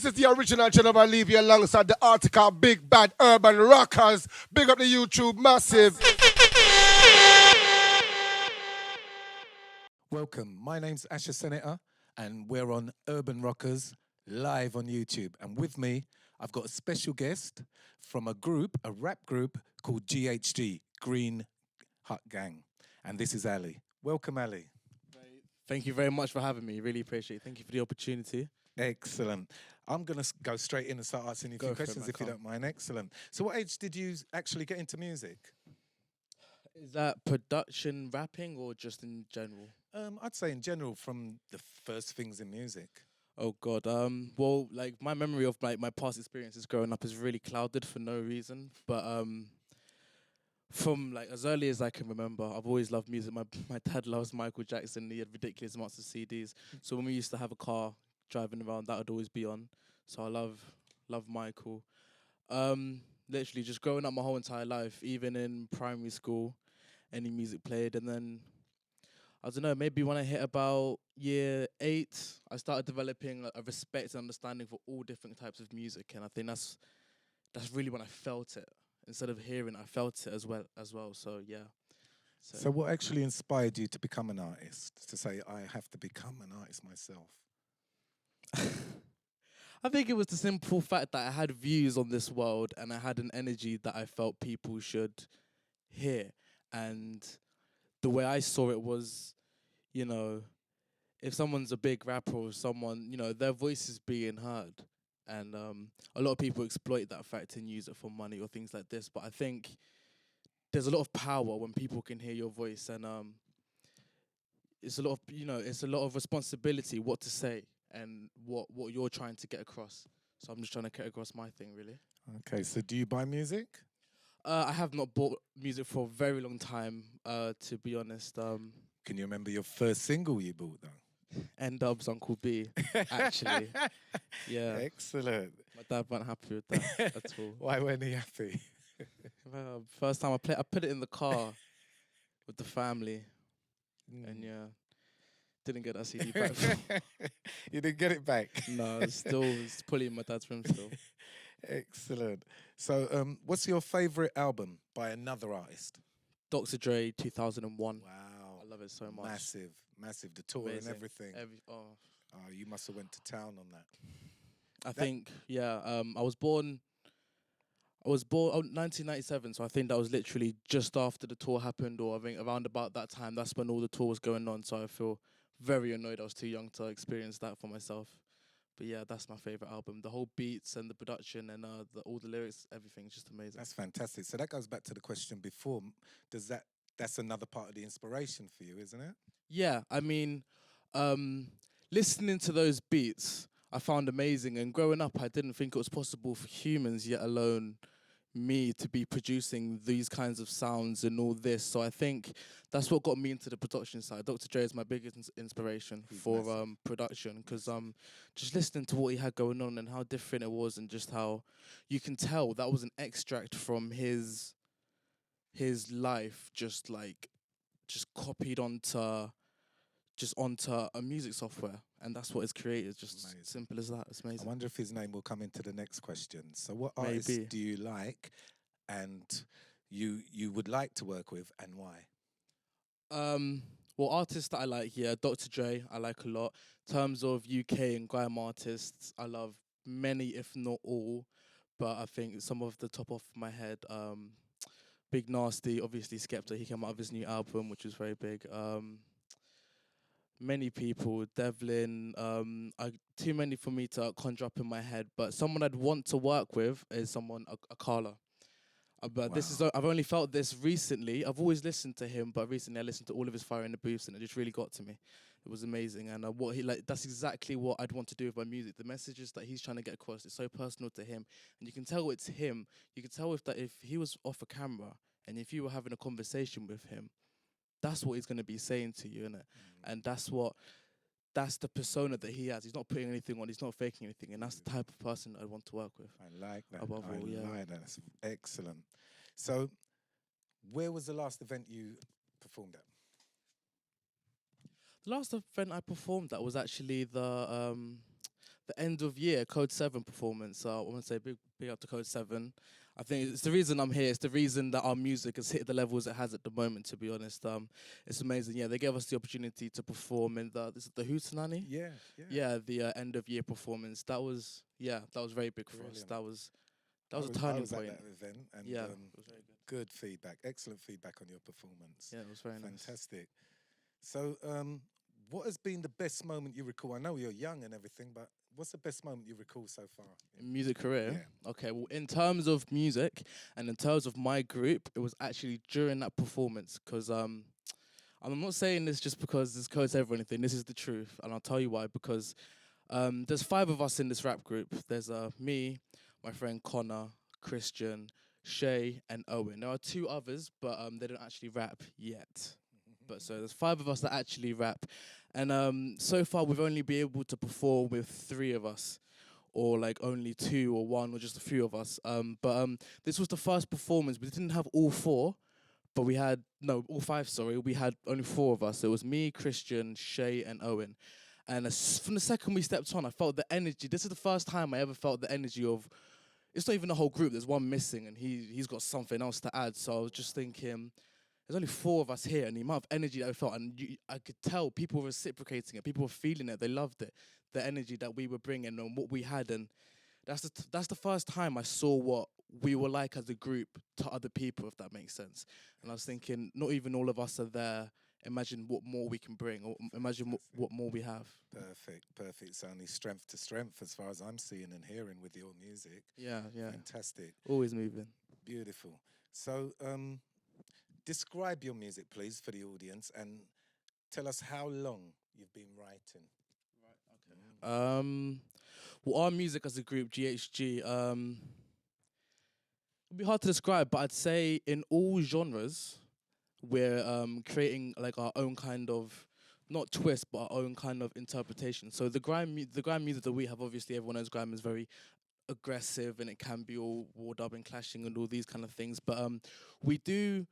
This is the original Genova leave you alongside the article Big Bad Urban Rockers. Big up the YouTube massive. Welcome. My name's Asher Senator, and we're on Urban Rockers live on YouTube. And with me, I've got a special guest from a rap group called GHG, Green Hut Gang. And this is Ali. Welcome, Ali. Thank you very much for having me. Really appreciate it. Thank you for the opportunity. Excellent. I'm going to go straight in and start asking you a few questions if you don't mind. Excellent. So what age did you actually get into music? Is that production rapping or just in general? I'd say in general, from the first things in music. Oh God. Well, like my memory of my past experiences growing up is really clouded for no reason. But from like as early as I can remember, I've always loved music. My dad loves Michael Jackson. He had ridiculous amounts of CDs. So when we used to have a car driving around, that would always be on. So I love Michael. Literally just growing up my whole entire life, even in primary school, any music played. And then I don't know, maybe when I hit about year 8, I started developing a respect and understanding for all different types of music. And I think that's really when I felt it. Instead of hearing, I felt it as well. So yeah. So what actually inspired you to become an artist? To say, I have to become an artist myself? I think it was the simple fact that I had views on this world and I had an energy that I felt people should hear. And the way I saw it was, you know, if someone's a big rapper or someone, you know, their voice is being heard. And a lot of people exploit that fact and use it for money or things like this. But I think there's a lot of power when people can hear your voice. And it's a lot of, it's a lot of responsibility what to say and what you're trying to get across. So I'm just trying to get across my thing, really. Okay, so do you buy music? I have not bought music for a very long time, to be honest. Can you remember your first single you bought, though? N-Dub's Uncle B, actually. Yeah. Excellent. My dad wasn't happy with that at all. Why weren't he happy? First time I put it in the car with the family. And yeah, didn't get that CD back. You didn't get it back? No, it's pulling in my dad's room still. Excellent. So what's your favourite album by another artist? Dr. Dre, 2001. Wow. I love it so much. Massive. The tour Amazing. And everything. Oh, you must have went to town on that. I think, yeah. I was born 1997, so I think that was literally just after the tour happened, or I think around about that time, that's when all the tour was going on, so I feel very annoyed I was too young to experience that for myself. But yeah, that's my favourite album. The whole beats and the production and all the lyrics, everything's just amazing. That's fantastic. So that goes back to the question before. That's another part of the inspiration for you, isn't it? Yeah, I mean, listening to those beats, I found amazing. And growing up, I didn't think it was possible for humans, yet alone me, to be producing these kinds of sounds and all this. So I think that's what got me into the production side. Dr. Dre is my biggest inspiration for production, because just listening to what he had going on and how different it was, and just how you can tell that was an extract from his life, just copied onto a music software, and that's what it's created. Just amazing. Simple as that. It's amazing. I wonder if his name will come into the next question. So what artists do you like and you would like to work with, and why? Well, artists that I like, Dr. Dre, I like a lot. In terms of UK and grime artists, I love many, if not all, but I think some of the top off my head, Big Nasty, obviously Skepta, he came out of his new album, which was very big. Many people, Devlin, too many for me to conjure up in my head, but someone I'd want to work with is someone, Akala. But wow. I've only felt this recently. I've always listened to him, but recently I listened to all of his Fire in the Booths, and it just really got to me. It was amazing, and that's exactly what I'd want to do with my music. The messages that he's trying to get across is so personal to him, and you can tell it's him. You can tell if he was off a camera, and if you were having a conversation with him, that's what he's going to be saying to you, innit? And that's the persona that he has. He's not putting anything on. He's not faking anything. And that's the type of person I want to work with. I like that. Above all, yeah. Like that. That's excellent. So, where was the last event you performed at? The last event I performed at was actually the the end of year Code 7 performance. I want to say big up to Code 7. I think it's the reason I'm here. It's the reason that our music has hit the levels it has at the moment, to be honest. It's amazing. Yeah, they gave us the opportunity to perform in the Hootenanny? Yeah. Yeah, the end of year performance. That was very big for us. Brilliant. That was a I turning was point. at that event, and Yeah, it was very good. good feedback, excellent feedback on your performance. Yeah, it was very nice. Fantastic. So, what has been the best moment you recall? I know you're young and everything, but what's the best moment you recall so far? Music career. Yeah. Okay, well, in terms of music and in terms of my group, it was actually during that performance because I'm not saying this just because this codes everyone anything. This is the truth, and I'll tell you why. Because there's 5 of us in this rap group. There's me, my friend Connor, Christian, Shay, and Owen. There are 2 others, but they don't actually rap yet. But so there's 5 of us that actually rap, and so far we've only been able to perform with 3 of us, or like only 2 or 1 or just a few of us. But this was the first performance. We didn't have all 4, but we had all 5. Sorry, we had only 4 of us. It was me, Christian, Shay, and Owen. And from the second we stepped on, I felt the energy. This is the first time I ever felt the energy of. It's not even the whole group. There's one missing, and he's got something else to add. So I was just thinking, there's only 4 of us here, and the amount of energy that I felt, and I could tell people were reciprocating it. People were feeling it. They loved it. The energy that we were bringing and what we had, and that's the first time I saw what we were like as a group to other people, if that makes sense. And I was thinking, not even all of us are there. Imagine what more we can bring, or imagine what more we have. Perfect. It's only strength to strength as far as I'm seeing and hearing with your music. Yeah. Fantastic. Always moving. Beautiful. So, describe your music, please, for the audience, and tell us how long you've been writing. Right. Okay. Well, our music as a group, GHG, it'd be hard to describe, but I'd say in all genres, we're creating like our own kind of, not twist, but our own kind of interpretation. So the grime music that we have, obviously everyone knows grime is very aggressive and it can be all war dubbing, clashing, and all these kind of things. But we do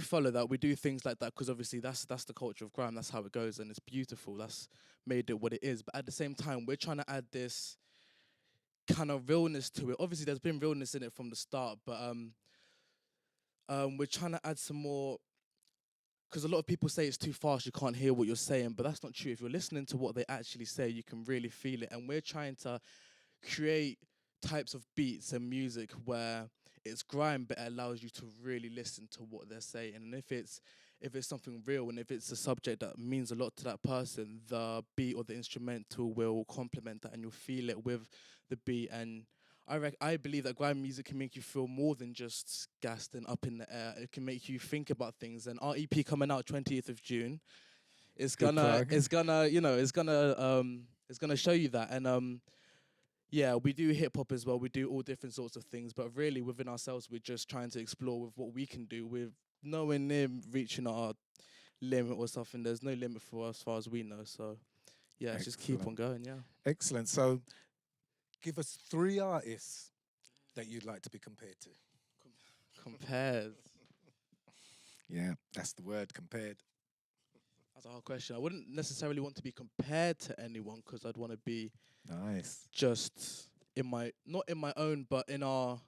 follow that. We do things like that because obviously that's the culture of grime. That's how it goes, and it's beautiful. That's made it what it is. But at the same time, we're trying to add this kind of realness to it. Obviously, there's been realness in it from the start, but we're trying to add some more. Because a lot of people say it's too fast, you can't hear what you're saying, but that's not true. If you're listening to what they actually say, you can really feel it. And we're trying to create types of beats and music where it's grime, but it allows you to really listen to what they're saying. And if it's something real, and if it's a subject that means a lot to that person, the beat or the instrumental will complement that, and you'll feel it with the beat. And I believe that grime music can make you feel more than just gassed and up in the air. It can make you think about things. And our EP coming out 20th of June, it's gonna show you that. And yeah, we do hip hop as well. We do all different sorts of things, but really within ourselves, we're just trying to explore with what we can do with nowhere near reaching our limit or something. There's no limit for us as far as we know. So yeah, just keep on going. Yeah. Excellent. So, give us 3 artists that you'd like to be compared to. Compared. Yeah, that's the word, compared. That's a hard question. I wouldn't necessarily want to be compared to anyone because I'd want to be Nice. just not in my own, but in our,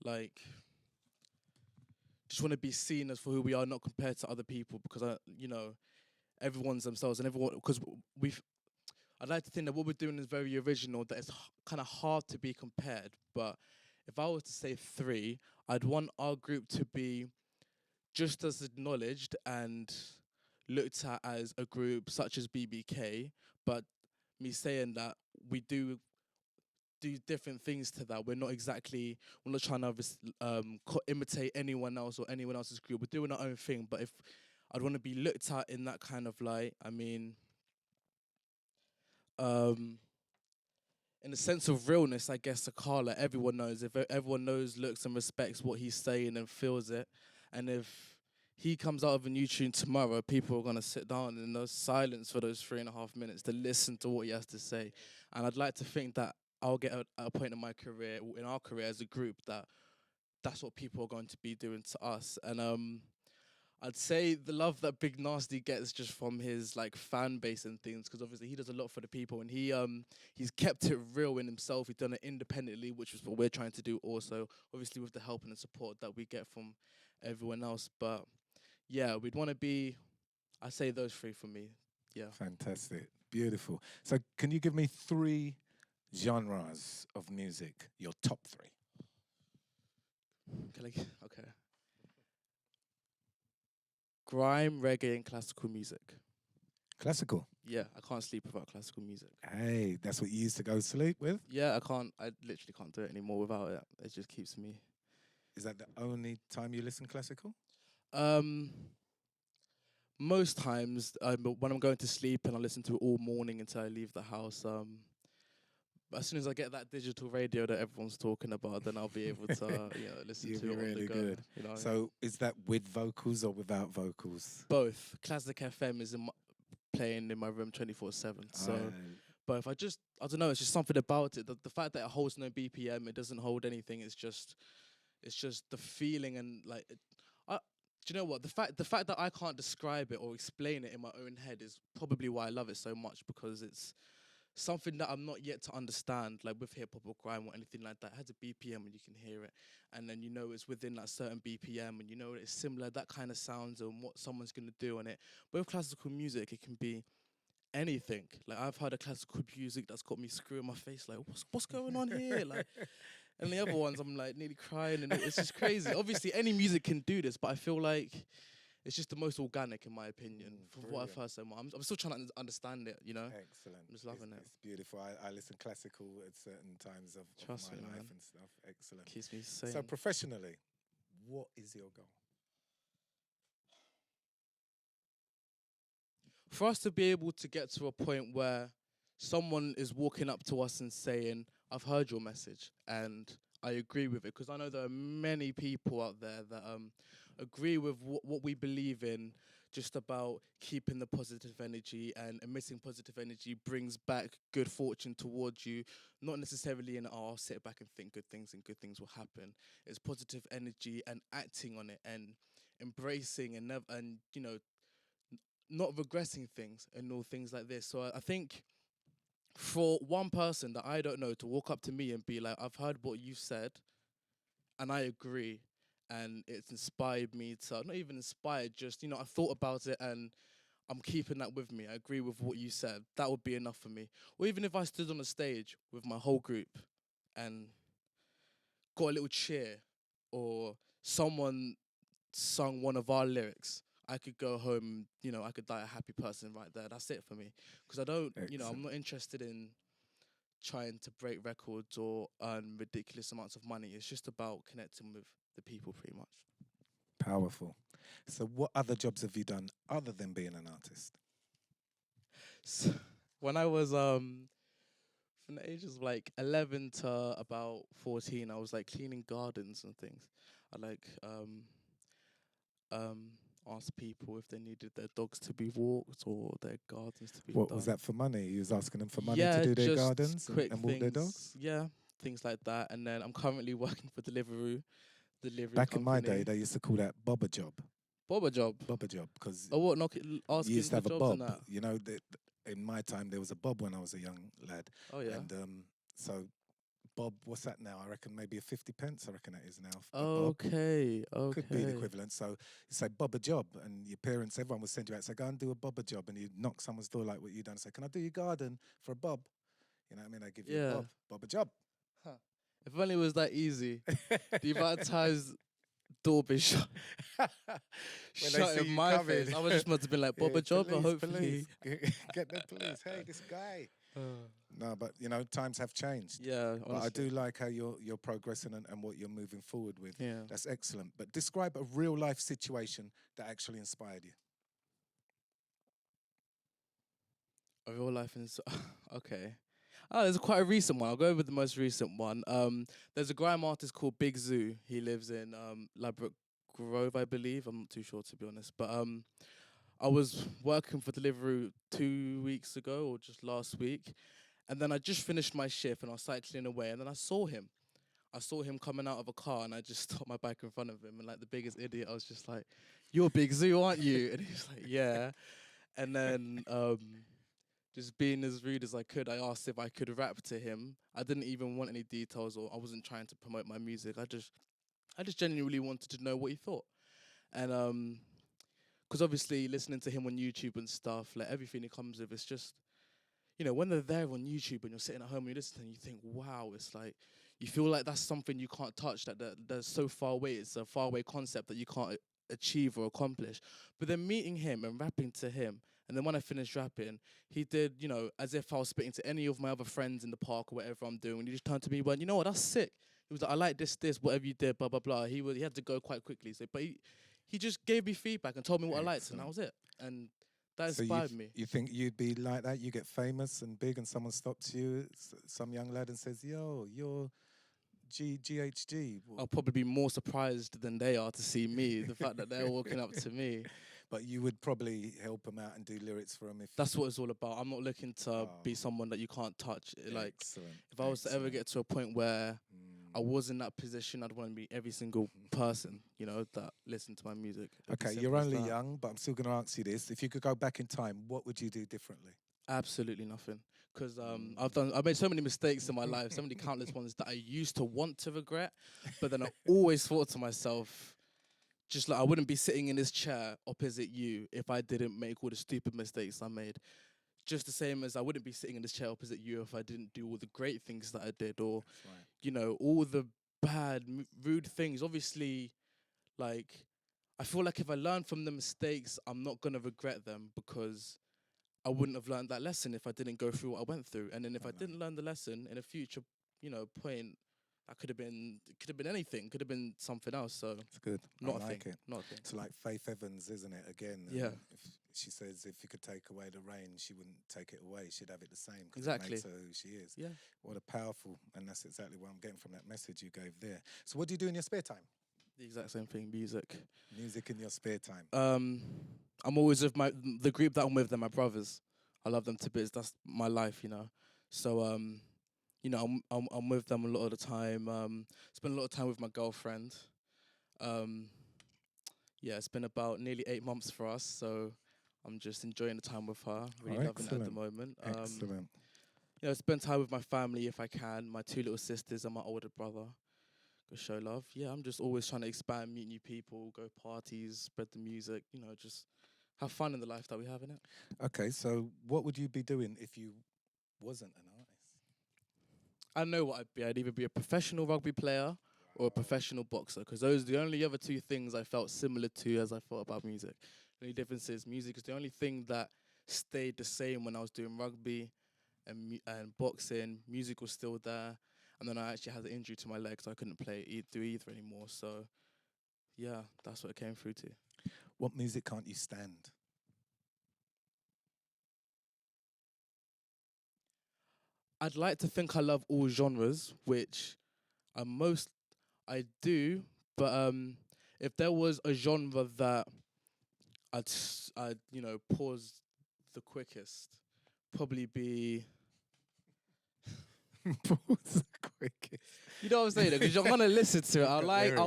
like, just want to be seen as for who we are, not compared to other people, because everyone's themselves, and everyone, because I'd like to think that what we're doing is very original, that it's kind of hard to be compared. But if I was to say 3, I'd want our group to be just as acknowledged and looked at as a group such as BBK, but me saying that we do different things to that. We're not trying to imitate anyone else or anyone else's group. We're doing our own thing. But if I'd want to be looked at in that kind of light, I mean, in a sense of realness, I guess Akala, everyone knows. If everyone knows, looks and respects what he's saying and feels it, and if he comes out of a new tune tomorrow, people are going to sit down in those silence for those 3.5 minutes to listen to what he has to say. And I'd like to think that I'll get at a point in my career, in our career as a group, that's what people are going to be doing to us. And I'd say the love that Big Nasty gets just from his like fan base and things, because obviously he does a lot for the people, and he's kept it real in himself. He's done it independently, which is what we're trying to do also, obviously with the help and the support that we get from everyone else. But yeah, we'd want to be, I say those three for me. Yeah. Fantastic. Beautiful. So can you give me 3 genres of music, your top 3? Okay. Grime, reggae, and classical music. Classical. Yeah, I can't sleep without classical music. Hey, that's what you used to go to sleep with? Yeah, I literally can't do it anymore without it. It just keeps me. Is that the only time you listen classical? Most times, when I'm going to sleep and I listen to it all morning until I leave the house. As soon as I get that digital radio that everyone's talking about, then I'll be able to listen You'll to be it on really the go. good. You know, So is that with vocals or without vocals? both. Classic FM is playing in my room 24/7. So, but if I don't know, it's just something about it. The fact that it holds no BPM, it doesn't hold anything. It's just the feeling and like. Do you know what? The fact that I can't describe it or explain it in my own head is probably why I love it so much, because it's something that I'm not yet to understand, like with hip hop or grime or anything like that. It has a BPM and you can hear it, and then you know it's within that certain BPM, and you know it's similar, that kind of sounds and what someone's gonna do on it. But with classical music, it can be anything. Like I've heard a classical music that's got me screwing my face, like what's going on here, like. And the other ones, I'm like nearly crying, and it's just crazy. Obviously, any music can do this, but I feel like it's just the most organic, in my opinion, from what I've heard so much. I'm still trying to understand it, you know? Excellent. I'm just loving it. It's beautiful. I listen classical at certain times of Trust my me, life man. and stuff. Excellent. Keeps me sane. So professionally, what is your goal? For us to be able to get to a point where someone is walking up to us and saying, I've heard your message and I agree with it, because I know there are many people out there that agree with what we believe in, just about keeping the positive energy, and emitting positive energy brings back good fortune towards you, not necessarily in, oh, I'll sit back and think good things and good things will happen. It's positive energy and acting on it and embracing and not regressing things and all things like this. So I think for one person that I don't know to walk up to me and be like, I've heard what you said and I agree, and it's inspired me to, not even inspired, just, I thought about it and I'm keeping that with me. I agree with what you said. That would be enough for me. Or even if I stood on a stage with my whole group and got a little cheer, or someone sung one of our lyrics, I could go home, I could die a happy person right there. That's it for me. Because I don't, I'm not interested in trying to break records or earn ridiculous amounts of money. It's just about connecting with the people, pretty much. Powerful. So what other jobs have you done other than being an artist? So, when I was from the ages of like 11 to about 14, I was like cleaning gardens and things. I like asked people if they needed their dogs to be walked or their gardens to be done. What was that for money? You was asking them for money Yeah, to do their just gardens quick and walk their dogs? Yeah, things like that. And then I'm currently working for delivery Back company. in my day, they used to call that bobber job. Bobber job? Bobber job, because Oh, what? Asking you used to have for a jobs and bob. that? You know, in my time, there was a bob when I was a young lad. Oh, yeah. And so bob, what's that now? I reckon maybe a 50 pence, I reckon that is now. Okay. Could be the equivalent. So you say bob a job, and your parents, everyone would send you out, say, go and do a bobber job, and you knock someone's door like what you done and say, can I do your garden for a bob? You know what I mean? They give you a bob a job. Huh. If only it was that easy. The amount of times door been shut in my face, I was just must have been like, Bob a job, or hopefully. Get the police. Hey, this guy. No, but times have changed. Yeah, honestly. But I do like how you're progressing and what you're moving forward with. Yeah. That's excellent. But describe a real life situation that actually inspired you. A real life okay. Oh, there's quite a recent one. I'll go with the most recent one. There's a grime artist called Big Zoo. He lives in Ladbroke Grove, I believe. I'm not too sure, to be honest. But I was working for Deliveroo 2 weeks ago, or just last week. And then I just finished my shift and I was cycling away. And then I saw him. I saw him coming out of a car, and I just stopped my bike in front of him, and like the biggest idiot, I was just like, "You're Big Zoo, aren't you?" And he was like, "Yeah." And then just being as rude as I could, I asked if I could rap to him. I didn't even want any details, or I wasn't trying to promote my music. I just genuinely wanted to know what he thought. And because obviously listening to him on YouTube and stuff, like everything he comes with, it's just, when they're there on YouTube and you're sitting at home and you listen and you think, wow, it's like, you feel like that's something you can't touch, that's so far away. It's a far away concept that you can't achieve or accomplish. But then meeting him and rapping to him, and then when I finished rapping, he did, as if I was spitting to any of my other friends in the park or whatever I'm doing. And he just turned to me and went, "You know what, that's sick." He was like, "I like this, whatever you did, blah, blah, blah." He had to go quite quickly. So, but he just gave me feedback and told me what I liked, and that was it. And that inspired me. You think you'd be like that? You get famous and big and someone stops you, some young lad, and says, "Yo, you're GHG." I'll probably be more surprised than they are to see me, the fact that they're walking up to me. But you would probably help them out and do lyrics for them if... That's what it's all about. I'm not looking to be someone that you can't touch. Like, if I was to ever get to a point where I was in that position, I'd want to be every single person, that listened to my music. Okay, you're only young, but I'm still going to ask you this. If you could go back in time, what would you do differently? Absolutely nothing. Because I've made so many mistakes in my life, so many countless ones that I used to want to regret, but then I always thought to myself, just like I wouldn't be sitting in this chair opposite you if I didn't make all the stupid mistakes I made. Just the same as I wouldn't be sitting in this chair opposite you if I didn't do all the great things that I did, or, all the bad, rude things. Obviously, like, I feel like if I learn from the mistakes, I'm not going to regret them, because I wouldn't have learned that lesson if I didn't go through what I went through. And then if I didn't learn the lesson in a future, point, that could have been anything, could have been something else. So it's good. Not I a like thing. it. Not a thing. It's like Faith Evans, isn't it? Again, Yeah. If she says if you could take away the rain, she wouldn't take it away. She'd have it the same. Exactly. It makes her who she is. Yeah. What a powerful, and that's exactly what I'm getting from that message you gave there. So what do you do in your spare time? The exact same thing. Music. Music in your spare time. I'm always with the group that I'm with. They're my brothers. I love them to bits. That's my life, So, I'm with them a lot of the time. Spend a lot of time with my girlfriend. It's been about nearly 8 months for us, so I'm just enjoying the time with her. Really loving it at the moment. Excellent. Spend time with my family if I can. My 2 little sisters and my older brother. Go show love. Yeah, I'm just always trying to expand, meet new people, go parties, spread the music. Just have fun in the life that we have, innit? Okay, so what would you be doing if you wasn't an artist? I know what I'd be. I'd either be a professional rugby player or a professional boxer, because those are the only other 2 things I felt similar to as I thought about music. The only difference is music is the only thing that stayed the same when I was doing rugby and boxing. Music was still there, and then I actually had an injury to my leg, so I couldn't do either anymore. So, yeah, that's what it came through to. What music can't you stand? I'd like to think I love all genres, which I do, but if there was a genre that I'd pause the quickest, probably be... Pause the quickest. You know what I'm saying? Because you're gonna listen to it. I'll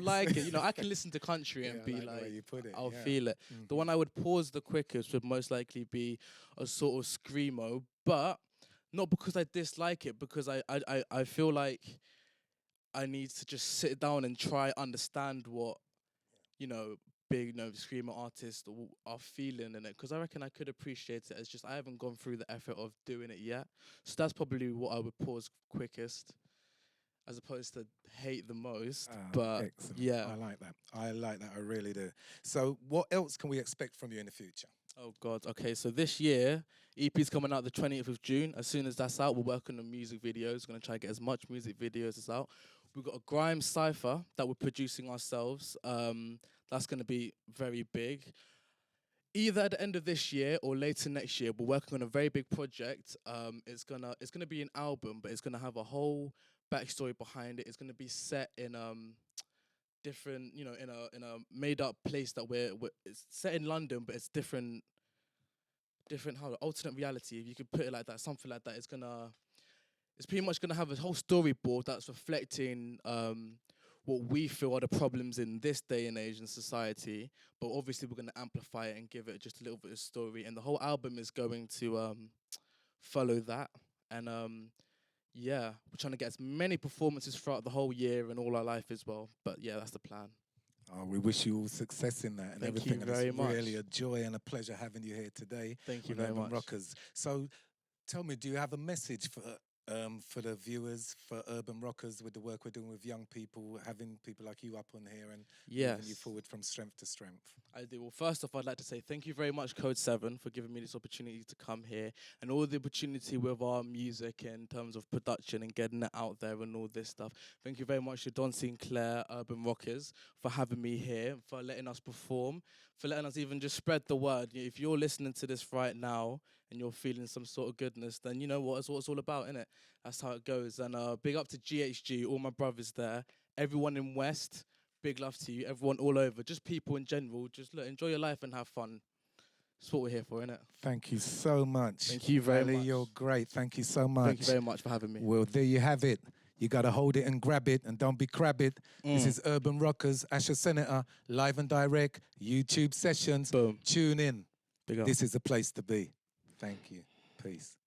like it. I can listen to country and be like the way you put it, I'll feel it. Mm-hmm. The one I would pause the quickest would most likely be a sort of screamo, but not because I dislike it, because I feel like I need to just sit down and try understand what big screamo artists are feeling in it, because I reckon I could appreciate it. It's just I haven't gone through the effort of doing it yet. So that's probably what I would pause quickest, as opposed to hate the most. But excellent. yeah, I like that. I really do. So what else can we expect from you in the future? Oh God. Okay, so this year EP's coming out the 20th of June. As soon as that's out, we're working on music videos. We're gonna try to get as much music videos as out. We've got a grime cypher that we're producing ourselves. That's gonna be very big. Either at the end of this year or later next year, we're working on a very big project. It's gonna be an album, but it's gonna have a whole backstory behind it. It's gonna be set in different, in a made up place that it's set in London, but it's different alternate reality, if you could put it like that, something like that. it's pretty much going to have a whole storyboard that's reflecting what we feel are the problems in this day and age in society. But obviously, we're going to amplify it and give it just a little bit of story. And the whole album is going to follow that. And yeah, we're trying to get as many performances throughout the whole year and all our life as well. But yeah, that's the plan. Oh, we wish you all success in that and Thank everything. you very It's much. really a joy and a pleasure having you here today. Thank you on very Urban much. Rockers. So, tell me, do you have a message for the viewers, for Urban Rockers, with the work we're doing with young people, having people like you up on here and moving you forward from strength to strength? I do. Well, first off, I'd like to say thank you very much, Code 7, for giving me this opportunity to come here and all the opportunity with our music in terms of production and getting it out there and all this stuff. Thank you very much to Don Sinclair, Urban Rockers, for having me here, for letting us perform, for letting us even just spread the word. If you're listening to this right now and you're feeling some sort of goodness, then you know what it's all about, innit? That's how it goes. And big up to GHG, all my brothers there, everyone in West. Big love to you, everyone all over, just people in general. Just look, enjoy your life and have fun. That's what we're here for, innit? Thank you so much. Thank you very much. You're great. Thank you so much. Thank you very much for having me. Well, there you have it. You got to hold it and grab it and don't be crab it. This is Urban Rockers, Asher Senator, live and direct, YouTube sessions. Boom. Tune in. Big up. This is the place to be. Thank you. Peace.